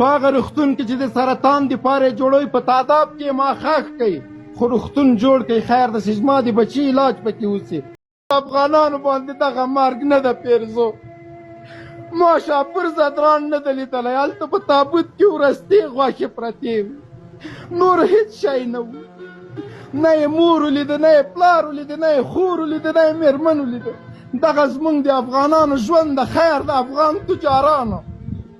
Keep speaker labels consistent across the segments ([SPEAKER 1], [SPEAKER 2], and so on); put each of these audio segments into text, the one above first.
[SPEAKER 1] په هغه روغتون کې چې د سرطان دپاره یې جوړوي په تعداد کې ما ښخ کوي، خو روغتون جوړ کوي. خیر د چې زما د بچي علاج پکې وسي. افغانانو باندې دغه مرګ نه ده پیرزو. ما شاپور زدران نه ده لیدلی، هلته په تابوت کې ورستې غوښې پرتې وې، نور هېڅ شی نه و. نه یې مور ولیده، نه یې پلار ولیده، نه یې خور ولیده، نه یې مېرمن ولیده. دغه زموږ د افغانانو ژوند د خیر د افغان تجارانو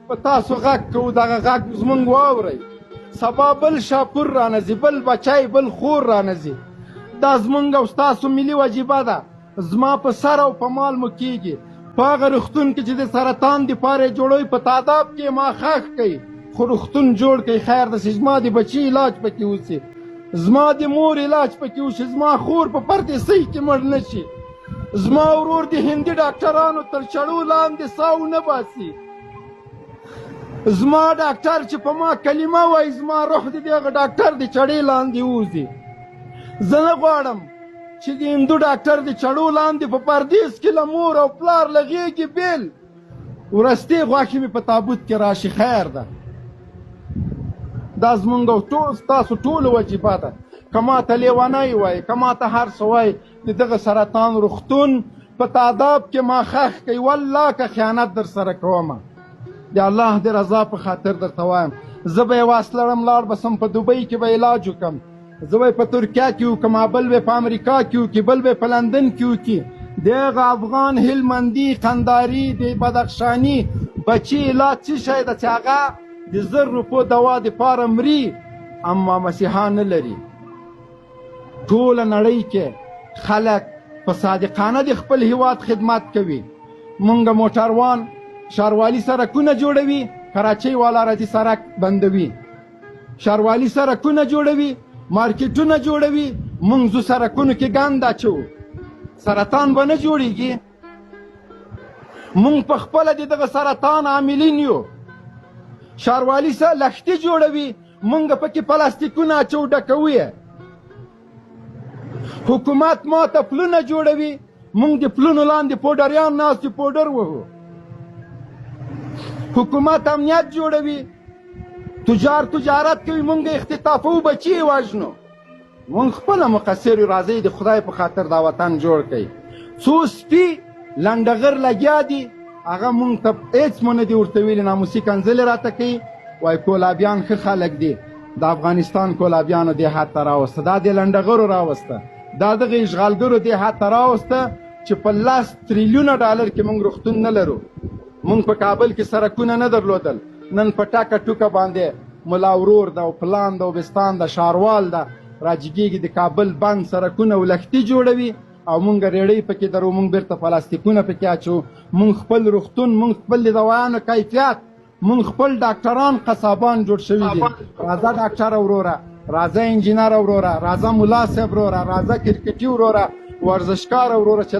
[SPEAKER 1] په تاسو غږ کوو، دغه غږ زموږ واورئ. سبا بل شاپور رانځي، بل بچی، بل خور رانځي. دا زموږ او ستاسو ملي وجیبه ده. زما په سر او په مال مو کېږي. په هغه روغتون کې چې د سرطان دپاره یې جوړوي په تعداد کې ما ښخ کوي، خو روغتون جوړ کوي. خیر د چې زما د بچي علاج پکې وسي، زما د مور علاج پکې وشي، زما خور په پرتې سۍ کې مړ نه شي، زما ورور د هندي ډاکټرانو تر چړو لاندې ساو نه باسي. زما ډاکټر چې په ما کلمه وایي، زما روح د دغه ډاکټر د چړې لاندې ووځي. زه نه غواړم چې د هندو ډاکټر د چړو لاندې په پردیس کې له مور او پلار له غېږې بېل ورستې غوښې مې په تابوت کې راشي. خیر ده، دا زموږ او ستاسو ټولو وجیبه ده. که ماته لیونی وایي، که ماته هر څه وایي، د دغه سرطان روغتون په تعداد کې ما ښخ کوي. والله که خیانت در سره کومه، د الله د رضا په خاطر درته وایم. زه به یې واس لرم، لاړ به سم په دوبۍ کې به علاج وکړم، زه به یې په ترکیه کې وکړم، بل به یې په امریکا کې وکړي، بل به یې په لندن کې وکړي. دغه افغان هلمندي قنداري د بدخشاني بچي علاج څه شی ده چې هغه د 1000 روپو دوا دپاره مري، اما مسیحا نه لري. ټوله نړۍ کې خلک په صادقانه د خپل هیواد خدمت کوي. مونږ موټروان ښاروالي سرکونه جوړوي، کراچۍ والا راځي سرک بندوي. ښاروالي سرکونه جوړوي، مارکیټونه جوړوي، مونږ ځو سرکونو کې ګند اچوو. سرطان به نه جوړیږي؟ مونږ په خپله د دغه سرطان عاملین یو. ښاروالي لښتې جوړوي، مونږ پکې پلاستیکونه اچو ډکوو یې. حکومت ماته پلونه جوړوي، مونږ د پلونو لاندې پوډریان ناست دي پوډر وهو. حکومت امنیت جوړوي، تجار تجارت کوي، مونږ اختطافو، بچي وژنو. مونږ خپله مقصر یو. راځئ د خدای په خاطر دا وطن جوړ کړئ. څو سپي لنډغر لګیا دي، هغه مونږ ته هېڅ مو نه دي ورته ویلي. ناموسي کنځلې راته کوي، وایي کولابیان ښه خلک دي. د افغانستان کولابیانو دې حد ته راوسته، دا د لنډغرو راوسته، دا دغه اشغالګرو دې حد ته راوسته چې په 10 تریلیونه ډالر کې مونږ روغتون نه لرو. مونږ په کابل کې سرکونه نه درلودل، نن په ټاکه ټوکه باندې ملا ورور ده او پلان ده او بستان ده شاروال ده راجګېږي د کابل بند سرکونه او لښتې جوړوي او مونږ ریړۍ پکې درو، مونږ بیرته پلاستیکونه پکې اچو. مونږ خپل روغتون، مونږ خپل د دوایانو کیفیت، مونږ خپل ډاکټران قصابان جوړ شوي دي. راځه ډاکټر وروره، راځه انجینر وروره، راځه ملا صاحب وروره، راځه کرکټي وروره، ورزشکار وروره چې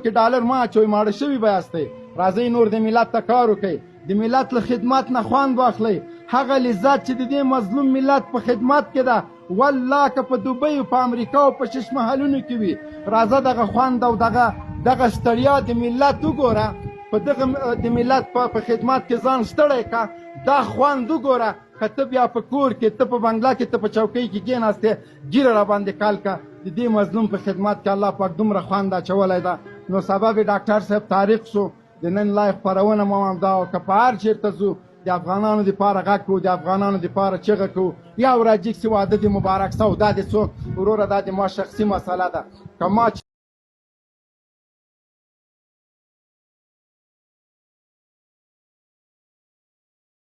[SPEAKER 1] کې ډالر ما اچوئ ماړه شوي به یاستئ. راځئ نور د ملت ته کار وکئ، د ملت له خدمت نه خوند واخلئ. هغه لذت چې د دې مظلوم ملت په خدمت کې ده، والله که په دوبۍ او په امریکا او په شش محلونو کې وي، راځه دغه خوند او دغه ستړیا د ملت وګوره. په دغه د ملت په خدمت کې ځان ستړی که، دا خوند وګوره. که ته بیا په کور کې، ته په بنګله کې، ته په چوکۍ کې کېناستې، ګیره را باندې کال که. د دې مظلوم په خدمت کې الله پاک دومره خوند اچولی ده. نو سبب ډاکټر صاحب تاریخ شو. د نن لایف خپرونه مو همدا وه. که په هر چېرته ځو د افغانانو دپاره غږ کوو، د افغانانو دپاره چغه کوو. یا وراجیک سي واده د مبارک سه او دا د څو وروره دا د ما شخصي مسله ده. که ما